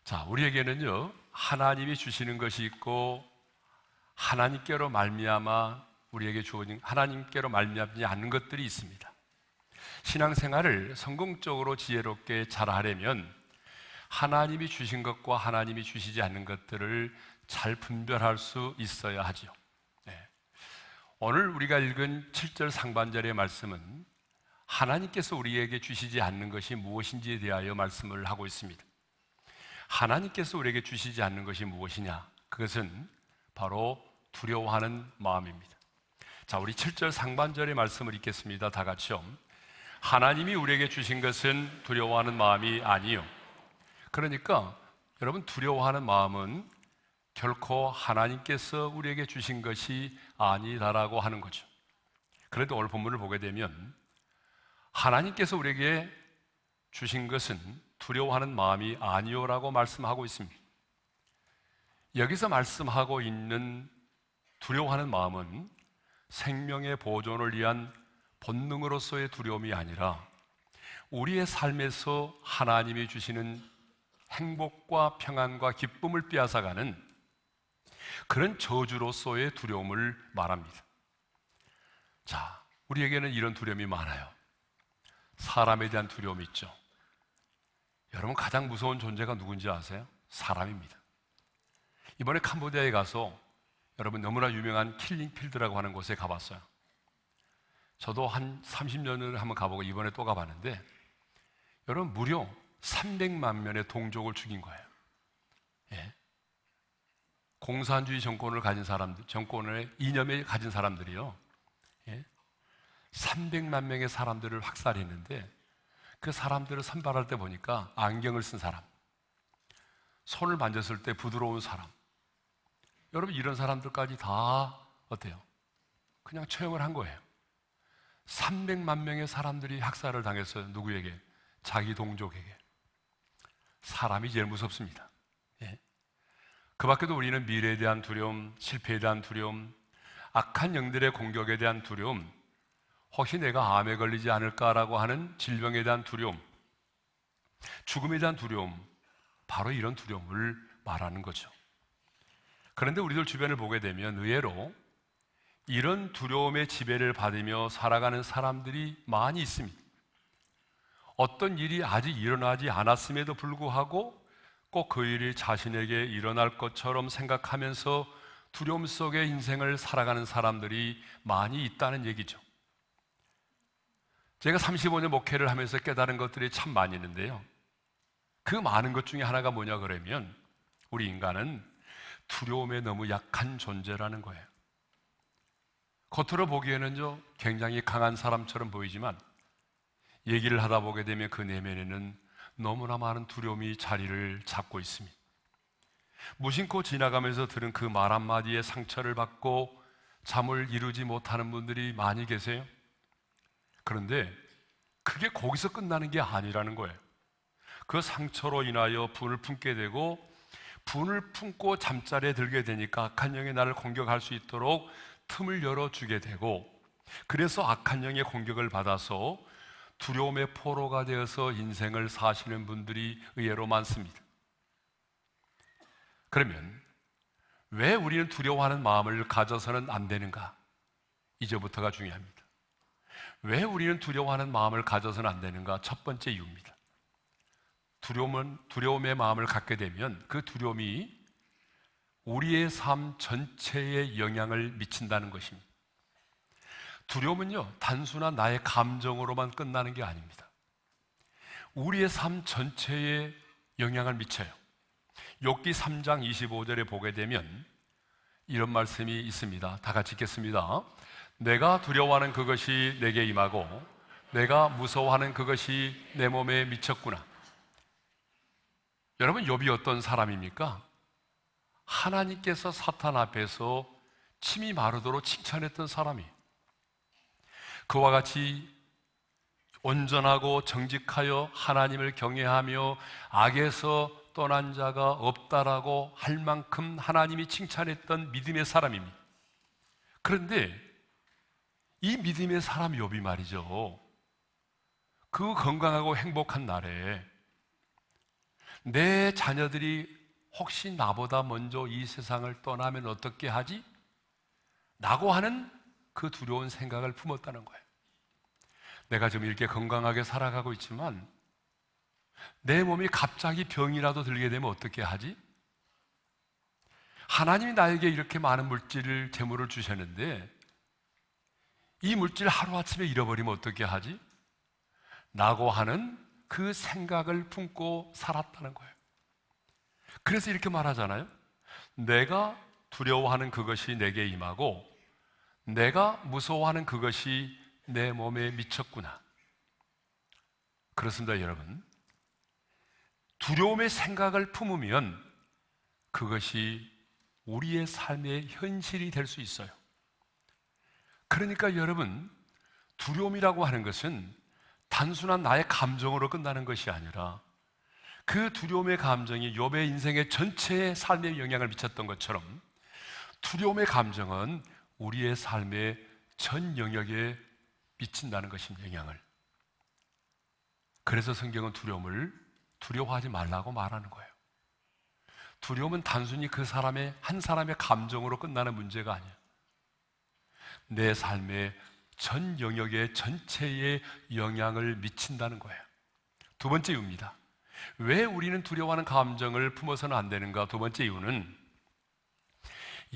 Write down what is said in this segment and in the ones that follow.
자, 우리에게는요, 하나님이 주시는 것이 있고 하나님께로 말미암아 우리에게 주어진 하나님께로 말미암지 않는 것들이 있습니다. 신앙생활을 성공적으로 지혜롭게 잘하려면 하나님이 주신 것과 하나님이 주시지 않는 것들을 잘 분별할 수 있어야 하죠. 네. 오늘 우리가 읽은 7절 상반절의 말씀은 하나님께서 우리에게 주시지 않는 것이 무엇인지에 대하여 말씀을 하고 있습니다. 하나님께서 우리에게 주시지 않는 것이 무엇이냐? 그것은 바로 두려워하는 마음입니다. 자, 우리 7절 상반절의 말씀을 읽겠습니다. 다 같이요. 하나님이 우리에게 주신 것은 두려워하는 마음이 아니요. 그러니까 여러분, 두려워하는 마음은 결코 하나님께서 우리에게 주신 것이 아니다라고 하는 거죠. 그런데 오늘 본문을 보게 되면 하나님께서 우리에게 주신 것은 두려워하는 마음이 아니요라고 말씀하고 있습니다. 여기서 말씀하고 있는 두려워하는 마음은 생명의 보존을 위한 본능으로서의 두려움이 아니라 우리의 삶에서 하나님이 주시는 행복과 평안과 기쁨을 빼앗아가는 그런 저주로서의 두려움을 말합니다. 자, 우리에게는 이런 두려움이 많아요. 사람에 대한 두려움이 있죠. 여러분, 가장 무서운 존재가 누군지 아세요? 사람입니다. 이번에 캄보디아에 가서 여러분 너무나 유명한 킬링필드라고 하는 곳에 가봤어요. 저도 한 30년을 한번 가보고 이번에 또 가봤는데 여러분, 무려 300만 명의 동족을 죽인 거예요. 예. 공산주의 정권을 가진 사람들, 정권의 이념을 가진 사람들이요, 예. 300만 명의 사람들을 학살했는데 그 사람들을 선발할 때 보니까 안경을 쓴 사람, 손을 만졌을 때 부드러운 사람, 여러분 이런 사람들까지 다 어때요? 그냥 처형을 한 거예요. 300만 명의 사람들이 학살을 당했어요. 누구에게? 자기 동족에게. 사람이 제일 무섭습니다. 예. 그 밖에도 우리는 미래에 대한 두려움, 실패에 대한 두려움, 악한 영들의 공격에 대한 두려움, 혹시 내가 암에 걸리지 않을까라고 하는 질병에 대한 두려움, 죽음에 대한 두려움, 바로 이런 두려움을 말하는 거죠. 그런데 우리들 주변을 보게 되면 의외로 이런 두려움의 지배를 받으며 살아가는 사람들이 많이 있습니다. 어떤 일이 아직 일어나지 않았음에도 불구하고 꼭 그 일이 자신에게 일어날 것처럼 생각하면서 두려움 속의 인생을 살아가는 사람들이 많이 있다는 얘기죠. 제가 35년 목회를 하면서 깨달은 것들이 참 많이 있는데요, 그 많은 것 중에 하나가 뭐냐 그러면 우리 인간은 두려움에 너무 약한 존재라는 거예요. 겉으로 보기에는 굉장히 강한 사람처럼 보이지만 얘기를 하다 보게 되면 그 내면에는 너무나 많은 두려움이 자리를 잡고 있습니다. 무심코 지나가면서 들은 그 말 한마디에 상처를 받고 잠을 이루지 못하는 분들이 많이 계세요. 그런데 그게 거기서 끝나는 게 아니라는 거예요. 그 상처로 인하여 분을 품게 되고 분을 품고 잠자리에 들게 되니까 악한 영이 나를 공격할 수 있도록 틈을 열어주게 되고, 그래서 악한 영의 공격을 받아서 두려움의 포로가 되어서 인생을 사시는 분들이 의외로 많습니다. 그러면 왜 우리는 두려워하는 마음을 가져서는 안 되는가? 이제부터가 중요합니다. 왜 우리는 두려워하는 마음을 가져서는 안 되는가? 첫 번째 이유입니다. 두려움의 마음을 갖게 되면 그 두려움이 우리의 삶 전체에 영향을 미친다는 것입니다. 두려움은요, 단순한 나의 감정으로만 끝나는 게 아닙니다. 우리의 삶 전체에 영향을 미쳐요. 욥기 3장 25절에 보게 되면 이런 말씀이 있습니다. 다 같이 읽겠습니다. 내가 두려워하는 그것이 내게 임하고 내가 무서워하는 그것이 내 몸에 미쳤구나. 여러분, 욥이 어떤 사람입니까? 하나님께서 사탄 앞에서 침이 마르도록 칭찬했던 사람이에요. 그와 같이 온전하고 정직하여 하나님을 경외하며 악에서 떠난 자가 없다라고 할 만큼 하나님이 칭찬했던 믿음의 사람입니다. 그런데 이 믿음의 사람 욥이 말이죠, 그 건강하고 행복한 날에 내 자녀들이 혹시 나보다 먼저 이 세상을 떠나면 어떻게 하지? 라고 하는 그 두려운 생각을 품었다는 거예요. 내가 지금 이렇게 건강하게 살아가고 있지만 내 몸이 갑자기 병이라도 들게 되면 어떻게 하지? 하나님이 나에게 이렇게 많은 물질을, 재물을 주셨는데 이 물질 하루아침에 잃어버리면 어떻게 하지? 라고 하는 그 생각을 품고 살았다는 거예요. 그래서 이렇게 말하잖아요. 내가 두려워하는 그것이 내게 임하고 내가 무서워하는 그것이 내 몸에 미쳤구나. 그렇습니다, 여러분. 두려움의 생각을 품으면 그것이 우리의 삶의 현실이 될 수 있어요. 그러니까 여러분, 두려움이라고 하는 것은 단순한 나의 감정으로 끝나는 것이 아니라 그 두려움의 감정이 욥의 인생의 전체의 삶에 영향을 미쳤던 것처럼 두려움의 감정은 우리의 삶의 전 영역에 미친다는 것입니다. 영향을. 그래서 성경은 두려움을 두려워하지 말라고 말하는 거예요. 두려움은 단순히 그 사람의 한 사람의 감정으로 끝나는 문제가 아니에요. 내 삶의 전 영역의 전체에 영향을 미친다는 거예요. 두 번째 이유입니다. 왜 우리는 두려워하는 감정을 품어서는 안 되는가? 두 번째 이유는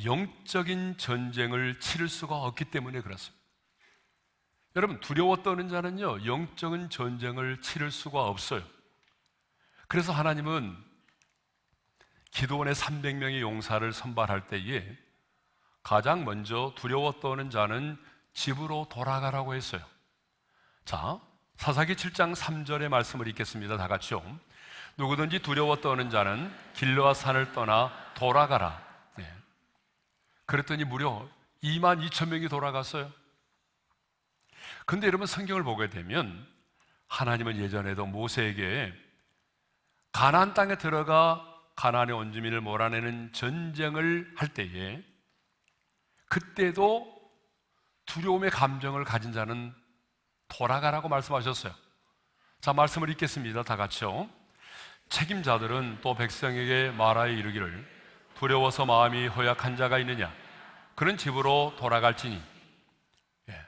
영적인 전쟁을 치를 수가 없기 때문에 그렇습니다. 여러분, 두려워 떠는 자는요, 영적인 전쟁을 치를 수가 없어요. 그래서 하나님은 기드온의 300명의 용사를 선발할 때에 가장 먼저 두려워 떠는 자는 집으로 돌아가라고 했어요. 자, 사사기 7장 3절의 말씀을 읽겠습니다. 다 같이요. 누구든지 두려워 떠는 자는 길르앗 산을 떠나 돌아가라. 네. 그랬더니 무려 22,000명이 돌아갔어요. 근데 여러분, 성경을 보게 되면 하나님은 예전에도 모세에게 가나안 땅에 들어가 가나안의 원주민을 몰아내는 전쟁을 할 때에 그때도 두려움의 감정을 가진 자는 돌아가라고 말씀하셨어요. 자, 말씀을 읽겠습니다. 다 같이요. 책임자들은 또 백성에게 말하여 이르기를 두려워서 마음이 허약한 자가 있느냐? 그런 집으로 돌아갈지니. 예.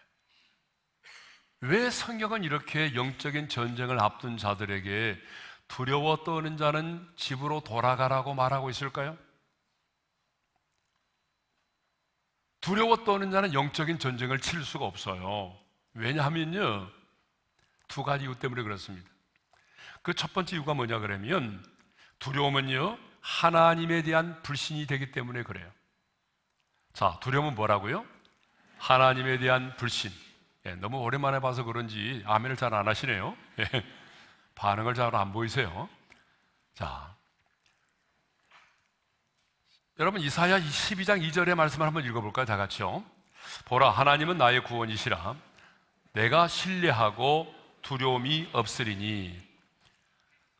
왜 성경은 이렇게 영적인 전쟁을 앞둔 자들에게 두려워 떠는 자는 집으로 돌아가라고 말하고 있을까요? 두려워 떠는 자는 영적인 전쟁을 치를 수가 없어요. 왜냐하면요, 두 가지 이유 때문에 그렇습니다. 그 첫 번째 이유가 뭐냐 그러면 두려움은요, 하나님에 대한 불신이 되기 때문에 그래요. 자, 두려움은 뭐라고요? 하나님에 대한 불신. 예, 너무 오랜만에 봐서 그런지 아멘을 잘 안 하시네요. 예, 반응을 잘 안 보이세요. 자, 여러분, 이사야 12장 2절의 말씀을 한번 읽어볼까요? 다 같이요. 보라, 하나님은 나의 구원이시라. 내가 신뢰하고 두려움이 없으리니.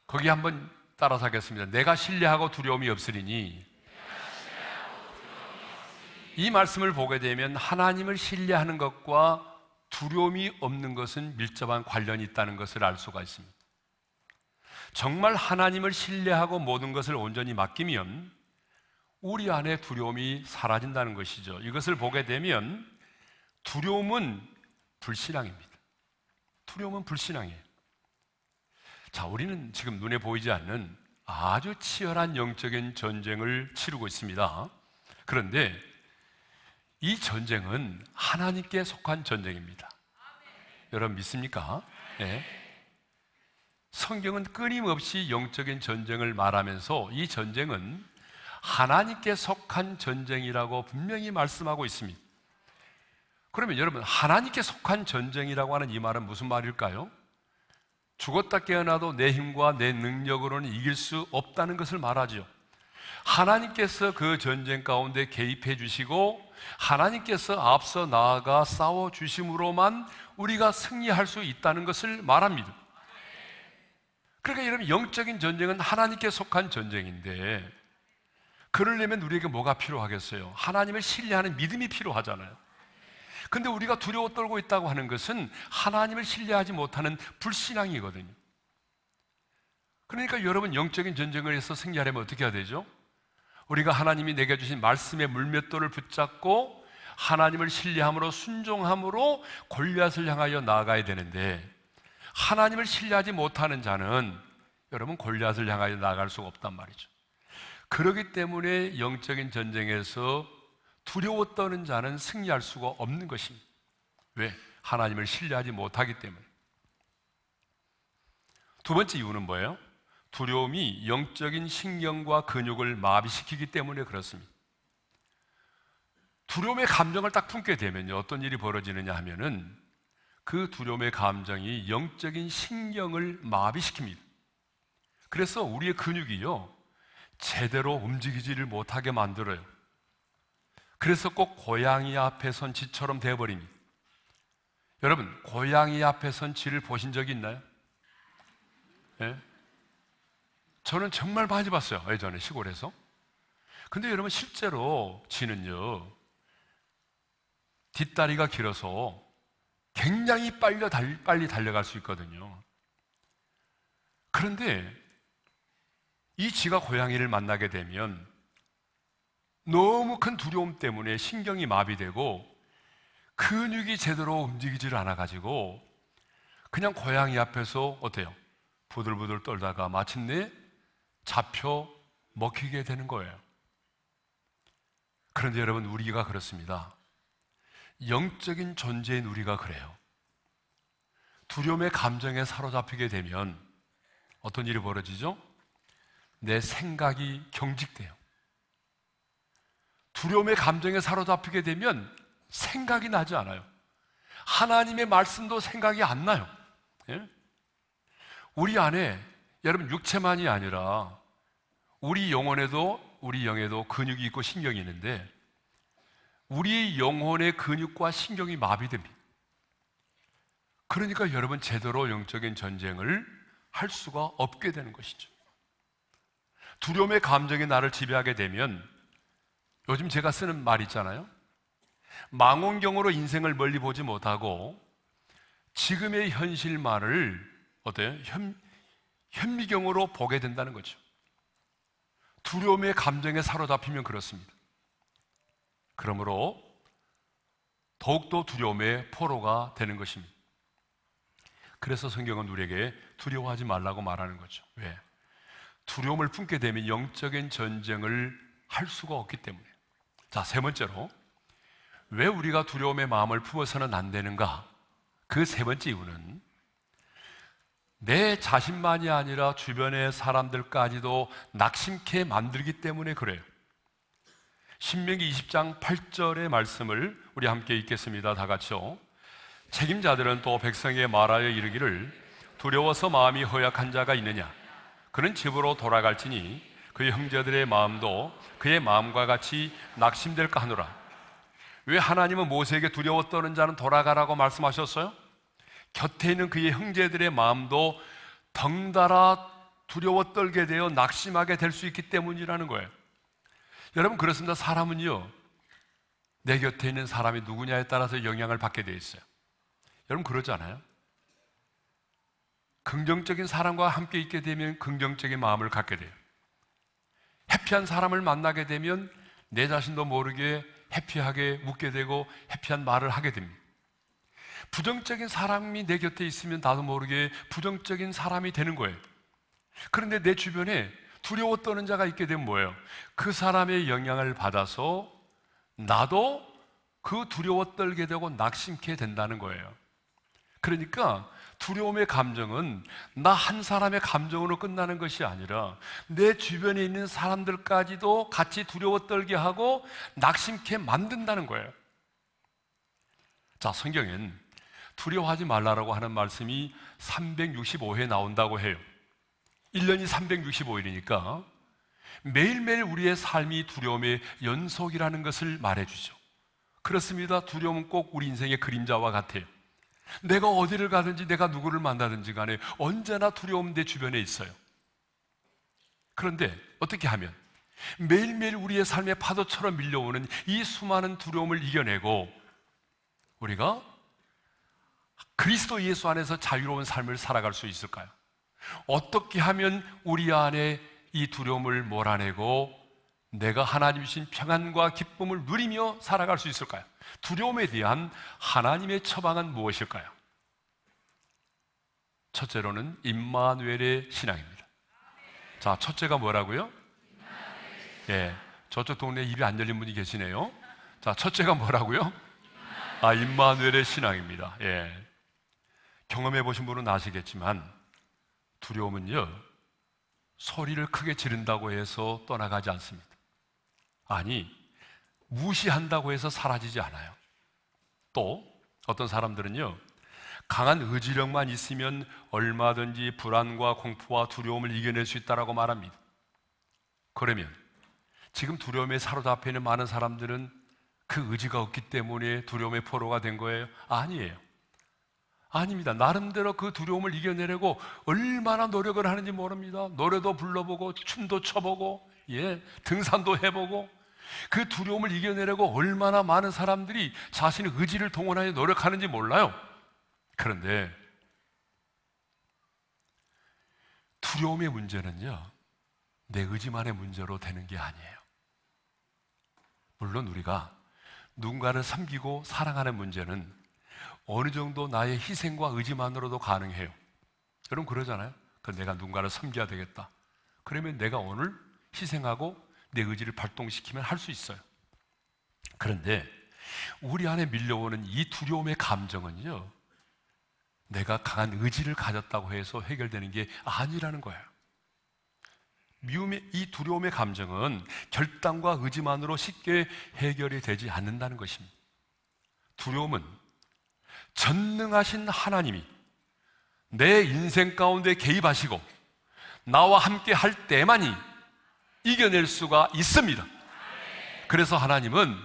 거기 한번 따라서 하겠습니다. 내가 신뢰하고 두려움이 없으리니. 이 말씀을 보게 되면 하나님을 신뢰하는 것과 두려움이 없는 것은 밀접한 관련이 있다는 것을 알 수가 있습니다. 정말 하나님을 신뢰하고 모든 것을 온전히 맡기면 우리 안에 두려움이 사라진다는 것이죠. 이것을 보게 되면 두려움은 불신앙입니다. 두려움은 불신앙이에요. 자, 우리는 지금 눈에 보이지 않는 아주 치열한 영적인 전쟁을 치르고 있습니다. 그런데 이 전쟁은 하나님께 속한 전쟁입니다. 여러분 믿습니까? 네. 성경은 끊임없이 영적인 전쟁을 말하면서 이 전쟁은 하나님께 속한 전쟁이라고 분명히 말씀하고 있습니다. 그러면 여러분, 하나님께 속한 전쟁이라고 하는 이 말은 무슨 말일까요? 죽었다 깨어나도 내 힘과 내 능력으로는 이길 수 없다는 것을 말하죠. 하나님께서 그 전쟁 가운데 개입해 주시고 하나님께서 앞서 나아가 싸워 주심으로만 우리가 승리할 수 있다는 것을 말합니다. 그러니까 여러분, 영적인 전쟁은 하나님께 속한 전쟁인데 그러려면 우리에게 뭐가 필요하겠어요? 하나님을 신뢰하는 믿음이 필요하잖아요. 근데 우리가 두려워 떨고 있다고 하는 것은 하나님을 신뢰하지 못하는 불신앙이거든요. 그러니까 여러분, 영적인 전쟁을 해서 승리하려면 어떻게 해야 되죠? 우리가 하나님이 내게 주신 말씀의 물맷돌을 붙잡고 하나님을 신뢰함으로 순종함으로 골리앗을 향하여 나아가야 되는데, 하나님을 신뢰하지 못하는 자는 여러분 골리앗을 향하여 나아갈 수가 없단 말이죠. 그렇기 때문에 영적인 전쟁에서 두려워 떠는 자는 승리할 수가 없는 것입니다. 왜? 하나님을 신뢰하지 못하기 때문에. 두 번째 이유는 뭐예요? 두려움이 영적인 신경과 근육을 마비시키기 때문에 그렇습니다. 두려움의 감정을 딱 품게 되면요, 어떤 일이 벌어지느냐 하면은 그 두려움의 감정이 영적인 신경을 마비시킵니다. 그래서 우리의 근육이요, 제대로 움직이지를 못하게 만들어요. 그래서 꼭 고양이 앞에 선 쥐처럼 되어버립니다. 여러분, 고양이 앞에 선 쥐를 보신 적이 있나요? 예? 저는 정말 많이 봤어요, 예전에 시골에서. 근데 여러분, 실제로 쥐는요, 뒷다리가 길어서 굉장히 빨리 달려갈 수 있거든요. 그런데 이 쥐가 고양이를 만나게 되면 너무 큰 두려움 때문에 신경이 마비되고 근육이 제대로 움직이지를 않아가지고 그냥 고양이 앞에서 어때요? 부들부들 떨다가 마침내 잡혀 먹히게 되는 거예요. 그런데 여러분, 우리가 그렇습니다. 영적인 존재인 우리가 그래요. 두려움의 감정에 사로잡히게 되면 어떤 일이 벌어지죠? 내 생각이 경직돼요. 두려움의 감정에 사로잡히게 되면 생각이 나지 않아요. 하나님의 말씀도 생각이 안 나요. 예? 우리 안에 여러분, 육체만이 아니라 우리 영혼에도, 우리 영에도 근육이 있고 신경이 있는데 우리 영혼의 근육과 신경이 마비됩니다. 그러니까 여러분, 제대로 영적인 전쟁을 할 수가 없게 되는 것이죠. 두려움의 감정이 나를 지배하게 되면, 요즘 제가 쓰는 말 있잖아요. 망원경으로 인생을 멀리 보지 못하고 지금의 현실만을 어때요? 현미경으로 보게 된다는 거죠. 두려움의 감정에 사로잡히면 그렇습니다. 그러므로 더욱더 두려움의 포로가 되는 것입니다. 그래서 성경은 우리에게 두려워하지 말라고 말하는 거죠. 왜? 두려움을 품게 되면 영적인 전쟁을 할 수가 없기 때문에. 자, 세 번째로, 왜 우리가 두려움의 마음을 품어서는 안 되는가? 그 세 번째 이유는 내 자신만이 아니라 주변의 사람들까지도 낙심케 만들기 때문에 그래요. 신명기 20장 8절의 말씀을 우리 함께 읽겠습니다. 다 같이요. 책임자들은 또 백성에게 말하여 이르기를, 두려워서 마음이 허약한 자가 있느냐? 그는 집으로 돌아갈지니 그의 형제들의 마음도 그의 마음과 같이 낙심될까 하노라. 왜 하나님은 모세에게 두려워 떠는 자는 돌아가라고 말씀하셨어요? 곁에 있는 그의 형제들의 마음도 덩달아 두려워 떨게 되어 낙심하게 될 수 있기 때문이라는 거예요. 여러분, 그렇습니다. 사람은요, 내 곁에 있는 사람이 누구냐에 따라서 영향을 받게 되어 있어요. 여러분, 그러지 않아요? 긍정적인 사람과 함께 있게 되면 긍정적인 마음을 갖게 돼요. 해피한 사람을 만나게 되면 내 자신도 모르게 해피하게 웃게 되고 해피한 말을 하게 됩니다. 부정적인 사람이 내 곁에 있으면 나도 모르게 부정적인 사람이 되는 거예요. 그런데 내 주변에 두려워 떠는 자가 있게 되면 뭐예요? 그 사람의 영향을 받아서 나도 그 두려워 떨게 되고 낙심케 된다는 거예요. 그러니까 두려움의 감정은 나 한 사람의 감정으로 끝나는 것이 아니라 내 주변에 있는 사람들까지도 같이 두려워 떨게 하고 낙심케 만든다는 거예요. 자, 성경엔 두려워하지 말라고 하는 말씀이 365회 나온다고 해요. 1년이 365일이니까 매일매일 우리의 삶이 두려움의 연속이라는 것을 말해주죠. 그렇습니다. 두려움은 꼭 우리 인생의 그림자와 같아요. 내가 어디를 가든지 내가 누구를 만나든지 간에 언제나 두려움 내 주변에 있어요. 그런데 어떻게 하면 매일매일 우리의 삶의 파도처럼 밀려오는 이 수많은 두려움을 이겨내고 우리가 그리스도 예수 안에서 자유로운 삶을 살아갈 수 있을까요? 어떻게 하면 우리 안에 이 두려움을 몰아내고 내가 하나님 주신 평안과 기쁨을 누리며 살아갈 수 있을까요? 두려움에 대한 하나님의 처방은 무엇일까요? 첫째로는 임마누엘의 신앙입니다. 자, 첫째가 뭐라고요? 예, 저쪽 동네에 입이 안 열린 분이 계시네요. 자, 첫째가 뭐라고요? 임마누엘의 신앙입니다. 예. 경험해 보신 분은 아시겠지만 두려움은요, 소리를 크게 지른다고 해서 떠나가지 않습니다. 아니, 무시한다고 해서 사라지지 않아요. 또 어떤 사람들은요, 강한 의지력만 있으면 얼마든지 불안과 공포와 두려움을 이겨낼 수 있다고 말합니다. 그러면 지금 두려움에 사로잡혀 있는 많은 사람들은 그 의지가 없기 때문에 두려움의 포로가 된 거예요? 아니에요. 아닙니다. 나름대로 그 두려움을 이겨내려고 얼마나 노력을 하는지 모릅니다. 노래도 불러보고 춤도 춰보고, 예, 등산도 해보고, 그 두려움을 이겨내려고 얼마나 많은 사람들이 자신의 의지를 동원하여 노력하는지 몰라요. 그런데 두려움의 문제는요, 내 의지만의 문제로 되는 게 아니에요. 물론 우리가 누군가를 섬기고 사랑하는 문제는 어느 정도 나의 희생과 의지만으로도 가능해요. 여러분 그러잖아요. 내가 누군가를 섬겨야 되겠다. 그러면 내가 오늘 희생하고 내 의지를 발동시키면 할 수 있어요. 그런데 우리 안에 밀려오는 이 두려움의 감정은요, 내가 강한 의지를 가졌다고 해서 해결되는 게 아니라는 거예요. 이 두려움의 감정은 결단과 의지만으로 쉽게 해결이 되지 않는다는 것입니다. 두려움은 전능하신 하나님이 내 인생 가운데 개입하시고 나와 함께 할 때만이 이겨낼 수가 있습니다. 그래서 하나님은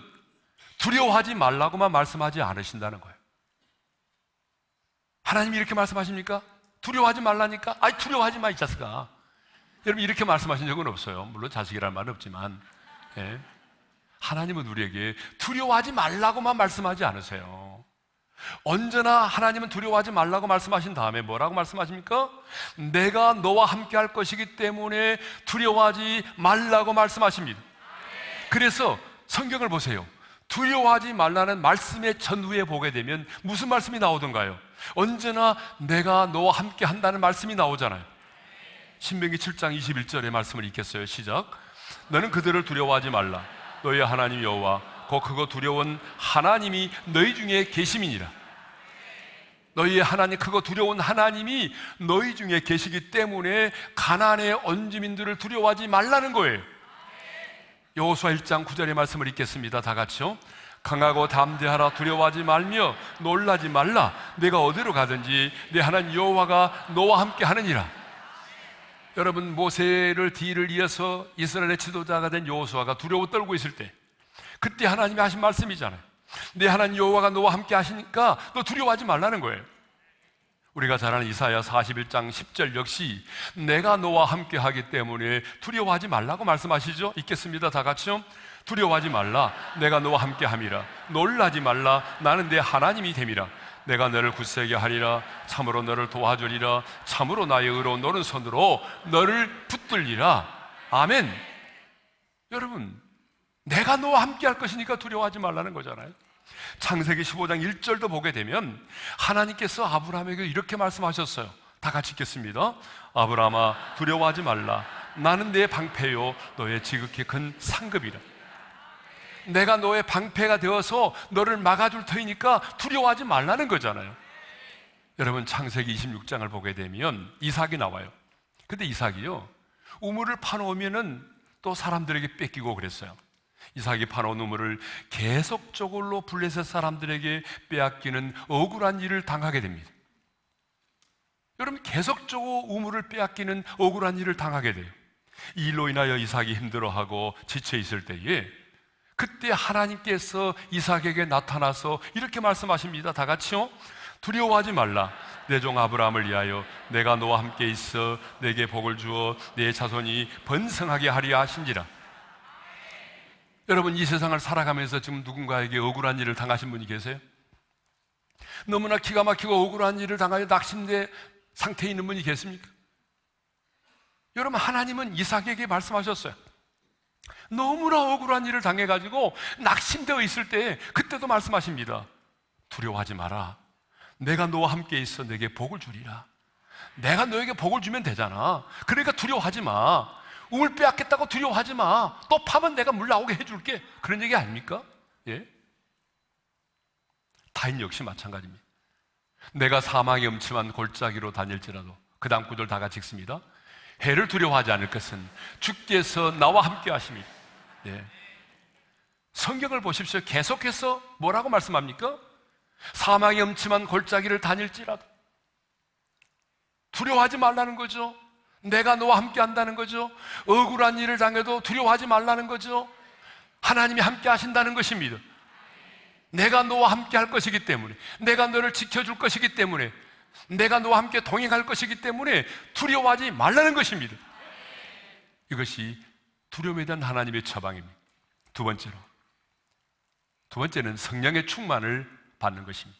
두려워하지 말라고만 말씀하지 않으신다는 거예요. 하나님이 이렇게 말씀하십니까? 두려워하지 말라니까? 아이, 두려워하지 마, 이 자식아. 여러분 이렇게 말씀하신 적은 없어요. 물론 자식이라는 말은 없지만, 예. 하나님은 우리에게 두려워하지 말라고만 말씀하지 않으세요. 언제나 하나님은 두려워하지 말라고 말씀하신 다음에 뭐라고 말씀하십니까? 내가 너와 함께 할 것이기 때문에 두려워하지 말라고 말씀하십니다. 그래서 성경을 보세요. 두려워하지 말라는 말씀의 전후에 보게 되면 무슨 말씀이 나오던가요? 언제나 내가 너와 함께 한다는 말씀이 나오잖아요. 신명기 7장 21절의 말씀을 읽겠어요. 시작. 너는 그들을 두려워하지 말라. 너의 하나님 여호와 곧 그거 두려운 하나님이 너희 중에 계심이니라. 너희의 하나님, 그거 두려운 하나님이 너희 중에 계시기 때문에 가나안의 원주민들을 두려워하지 말라는 거예요. 여호수아 1장 9절의 말씀을 읽겠습니다. 다 같이요. 강하고 담대하라. 두려워하지 말며 놀라지 말라. 내가 어디로 가든지 내 하나님 여호와가 너와 함께 하느니라. 여러분, 모세를 뒤를 이어서 이스라엘의 지도자가 된 여호수아가 두려워 떨고 있을 때, 그때 하나님이 하신 말씀이잖아요. 내 하나님 여호와가 너와 함께 하시니까 너 두려워하지 말라는 거예요. 우리가 잘 아는 이사야 41장 10절 역시 내가 너와 함께 하기 때문에 두려워하지 말라고 말씀하시죠. 읽겠습니다. 다 같이요. 두려워하지 말라. 내가 너와 함께 함이라. 놀라지 말라. 나는 내 하나님이 됨이라. 내가 너를 굳세게 하리라. 참으로 너를 도와주리라. 참으로 나의 의로운 오른손으로 너를 붙들리라. 아멘. 여러분, 내가 너와 함께 할 것이니까 두려워하지 말라는 거잖아요. 창세기 15장 1절도 보게 되면 하나님께서 아브라함에게 이렇게 말씀하셨어요. 다 같이 읽겠습니다. 아브라함아, 두려워하지 말라. 나는 내 방패요 너의 지극히 큰 상급이라. 내가 너의 방패가 되어서 너를 막아줄 터이니까 두려워하지 말라는 거잖아요. 여러분, 창세기 26장을 보게 되면 이삭이 나와요. 근데 이삭이요, 우물을 파놓으면은 또 사람들에게 뺏기고 그랬어요. 이삭이 파놓은 우물을 계속적으로 블레셋 사람들에게 빼앗기는 억울한 일을 당하게 됩니다. 여러분, 계속적으로 우물을 빼앗기는 억울한 일을 당하게 돼요. 이 일로 인하여 이삭이 힘들어하고 지쳐 있을 때에 그때 하나님께서 이삭에게 나타나서 이렇게 말씀하십니다. 다 같이요. 두려워하지 말라. 내 종 아브라함을 위하여 내가 너와 함께 있어 내게 복을 주어 내 자손이 번성하게 하리라 하신지라. 여러분, 이 세상을 살아가면서 지금 누군가에게 억울한 일을 당하신 분이 계세요? 너무나 기가 막히고 억울한 일을 당하여 낙심된 상태에 있는 분이 계십니까? 여러분, 하나님은 이삭에게 말씀하셨어요. 너무나 억울한 일을 당해가지고 낙심되어 있을 때 그때도 말씀하십니다. 두려워하지 마라. 내가 너와 함께 있어 내게 복을 주리라. 내가 너에게 복을 주면 되잖아. 그러니까 두려워하지 마. 우물 빼앗겠다고 두려워하지 마. 또 파면 내가 물 나오게 해줄게. 그런 얘기 아닙니까? 예? 타인 역시 마찬가지입니다. 내가 사망의 음침한 골짜기로 다닐지라도, 그 다음 구절 다 같이 읽습니다. 해를 두려워하지 않을 것은 주께서 나와 함께 하십니다. 예. 성경을 보십시오. 계속해서 뭐라고 말씀합니까? 사망의 음침한 골짜기를 다닐지라도 두려워하지 말라는 거죠. 내가 너와 함께 한다는 거죠. 억울한 일을 당해도 두려워하지 말라는 거죠. 하나님이 함께 하신다는 것입니다. 내가 너와 함께 할 것이기 때문에, 내가 너를 지켜줄 것이기 때문에, 내가 너와 함께 동행할 것이기 때문에 두려워하지 말라는 것입니다. 이것이 두려움에 대한 하나님의 처방입니다. 두 번째는 성령의 충만을 받는 것입니다.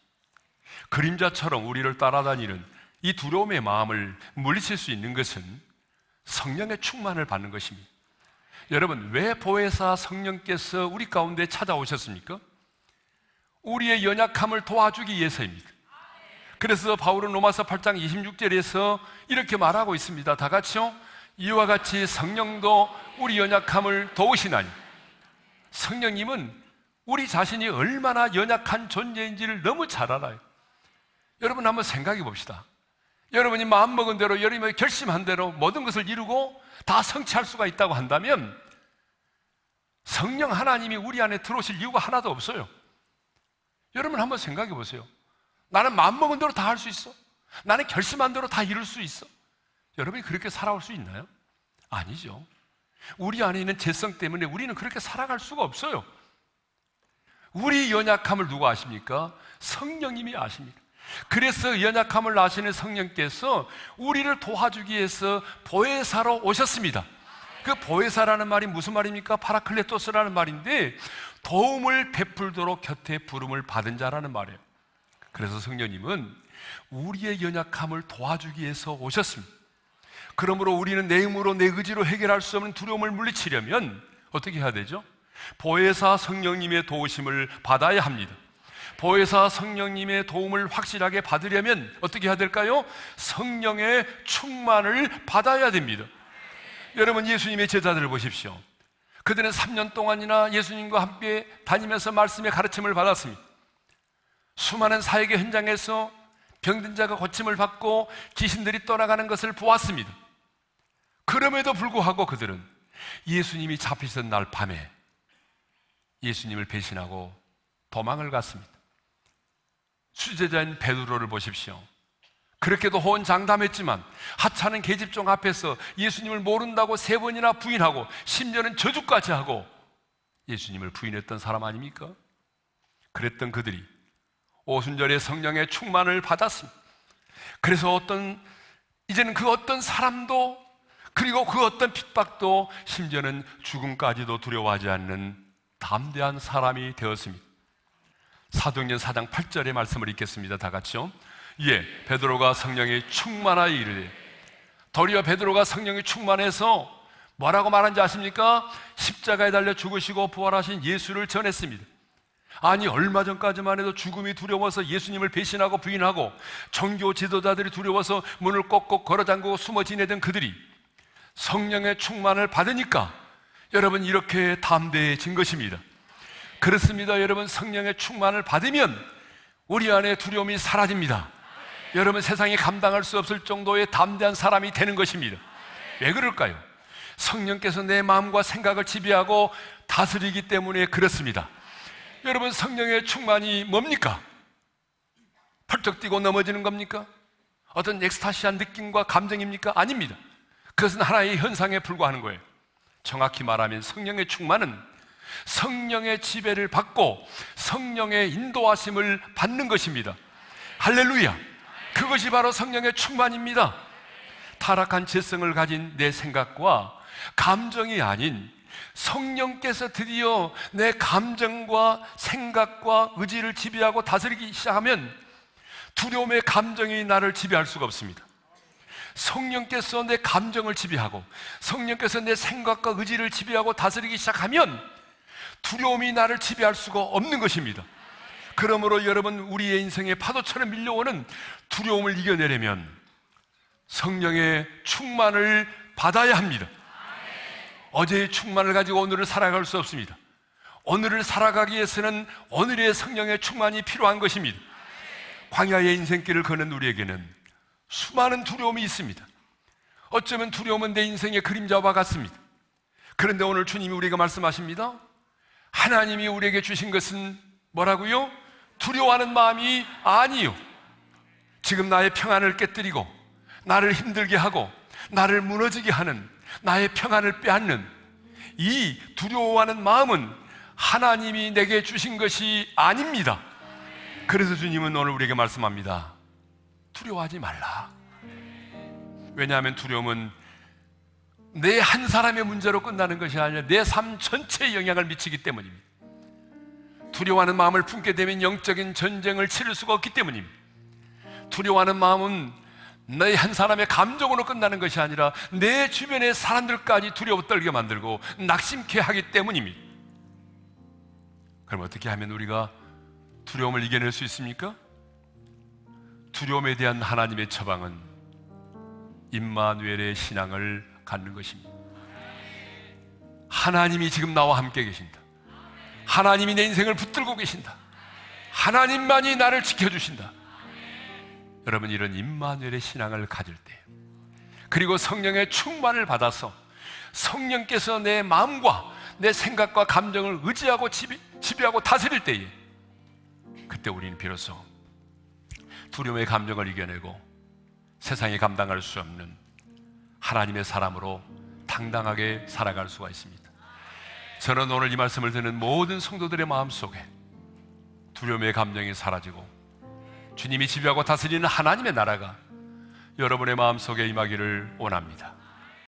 그림자처럼 우리를 따라다니는 이 두려움의 마음을 물리칠 수 있는 것은 성령의 충만을 받는 것입니다. 여러분, 왜 보혜사 성령께서 우리 가운데 찾아오셨습니까? 우리의 연약함을 도와주기 위해서입니다. 그래서 바울은 로마서 8장 26절에서 이렇게 말하고 있습니다. 다 같이요. 이와 같이 성령도 우리 연약함을 도우시나니. 성령님은 우리 자신이 얼마나 연약한 존재인지를 너무 잘 알아요. 여러분, 한번 생각해 봅시다. 여러분이 마음먹은 대로, 여러분이 결심한 대로 모든 것을 이루고 다 성취할 수가 있다고 한다면 성령 하나님이 우리 안에 들어오실 이유가 하나도 없어요. 여러분, 한번 생각해 보세요. 나는 마음먹은 대로 다 할 수 있어. 나는 결심한 대로 다 이룰 수 있어. 여러분이 그렇게 살아올 수 있나요? 아니죠. 우리 안에 있는 죄성 때문에 우리는 그렇게 살아갈 수가 없어요. 우리 연약함을 누가 아십니까? 성령님이 아십니다. 그래서 연약함을 아시는 성령께서 우리를 도와주기 위해서 보혜사로 오셨습니다. 그 보혜사라는 말이 무슨 말입니까? 파라클레토스라는 말인데, 도움을 베풀도록 곁에 부름을 받은 자라는 말이에요. 그래서 성령님은 우리의 연약함을 도와주기 위해서 오셨습니다. 그러므로 우리는 내 힘으로, 내 의지로 해결할 수 없는 두려움을 물리치려면 어떻게 해야 되죠? 보혜사 성령님의 도우심을 받아야 합니다. 보혜사 성령님의 도움을 확실하게 받으려면 어떻게 해야 될까요? 성령의 충만을 받아야 됩니다. 여러분, 예수님의 제자들을 보십시오. 그들은 3년 동안이나 예수님과 함께 다니면서 말씀의 가르침을 받았습니다. 수많은 사역의 현장에서 병든 자가 고침을 받고 귀신들이 떠나가는 것을 보았습니다. 그럼에도 불구하고 그들은 예수님이 잡히던 날 밤에 예수님을 배신하고 도망을 갔습니다. 수제자인 베드로를 보십시오. 그렇게도 호언장담했지만 하찮은 계집종 앞에서 예수님을 모른다고 3번이나 부인하고 심지어는 저주까지 하고 예수님을 부인했던 사람 아닙니까? 그랬던 그들이 오순절에 성령의 충만을 받았습니다. 그래서 이제는 그 어떤 사람도, 그리고 그 어떤 핍박도, 심지어는 죽음까지도 두려워하지 않는 담대한 사람이 되었습니다. 사도행전 4장 8절의 말씀을 읽겠습니다. 다 같이요. 예, 베드로가 성령이 충만하여 이르되. 도리어 베드로가 성령이 충만해서 뭐라고 말한지 아십니까? 십자가에 달려 죽으시고 부활하신 예수를 전했습니다. 아니, 얼마 전까지만 해도 죽음이 두려워서 예수님을 배신하고 부인하고 종교 지도자들이 두려워서 문을 꼭꼭 걸어 잠그고 숨어 지내던 그들이 성령의 충만을 받으니까 여러분, 이렇게 담대해진 것입니다. 그렇습니다. 여러분, 성령의 충만을 받으면 우리 안에 두려움이 사라집니다. 여러분, 세상이 감당할 수 없을 정도의 담대한 사람이 되는 것입니다. 왜 그럴까요? 성령께서 내 마음과 생각을 지배하고 다스리기 때문에 그렇습니다. 여러분, 성령의 충만이 뭡니까? 펄쩍 뛰고 넘어지는 겁니까? 어떤 엑스타시한 느낌과 감정입니까? 아닙니다. 그것은 하나의 현상에 불과하는 거예요. 정확히 말하면 성령의 충만은 성령의 지배를 받고 성령의 인도하심을 받는 것입니다. 할렐루야! 그것이 바로 성령의 충만입니다. 타락한 죄성을 가진 내 생각과 감정이 아닌 성령께서 드디어 내 감정과 생각과 의지를 지배하고 다스리기 시작하면 두려움의 감정이 나를 지배할 수가 없습니다. 성령께서 내 감정을 지배하고 성령께서 내 생각과 의지를 지배하고 다스리기 시작하면 두려움이 나를 지배할 수가 없는 것입니다. 그러므로 여러분, 우리의 인생에 파도처럼 밀려오는 두려움을 이겨내려면 성령의 충만을 받아야 합니다. 어제의 충만을 가지고 오늘을 살아갈 수 없습니다. 오늘을 살아가기 위해서는 오늘의 성령의 충만이 필요한 것입니다. 광야의 인생길을 걷는 우리에게는 수많은 두려움이 있습니다. 어쩌면 두려움은 내 인생의 그림자와 같습니다. 그런데 오늘 주님이 우리에게 말씀하십니다. 하나님이 우리에게 주신 것은 뭐라고요? 두려워하는 마음이 아니요, 지금 나의 평안을 깨뜨리고 나를 힘들게 하고 나를 무너지게 하는 나의 평안을 빼앗는 이 두려워하는 마음은 하나님이 내게 주신 것이 아닙니다. 그래서 주님은 오늘 우리에게 말씀합니다. 두려워하지 말라. 왜냐하면 두려움은 내 한 사람의 문제로 끝나는 것이 아니라 내 삶 전체에 영향을 미치기 때문입니다. 두려워하는 마음을 품게 되면 영적인 전쟁을 치를 수가 없기 때문입니다. 두려워하는 마음은 내 한 사람의 감정으로 끝나는 것이 아니라 내 주변의 사람들까지 두려워 떨게 만들고 낙심케 하기 때문입니다. 그럼 어떻게 하면 우리가 두려움을 이겨낼 수 있습니까? 두려움에 대한 하나님의 처방은 임마누엘의 신앙을 갖는 것입니다. 하나님이 지금 나와 함께 계신다. 하나님이 내 인생을 붙들고 계신다. 하나님만이 나를 지켜주신다. 여러분, 이런 임마누엘의 신앙을 가질 때, 그리고 성령의 충만을 받아서 성령께서 내 마음과 내 생각과 감정을 의지하고 지배하고 다스릴 때에, 그때 우리는 비로소 두려움의 감정을 이겨내고 세상이 감당할 수 없는 하나님의 사람으로 당당하게 살아갈 수가 있습니다. 저는 오늘 이 말씀을 듣는 모든 성도들의 마음속에 두려움의 감정이 사라지고 주님이 지배하고 다스리는 하나님의 나라가 여러분의 마음속에 임하기를 원합니다.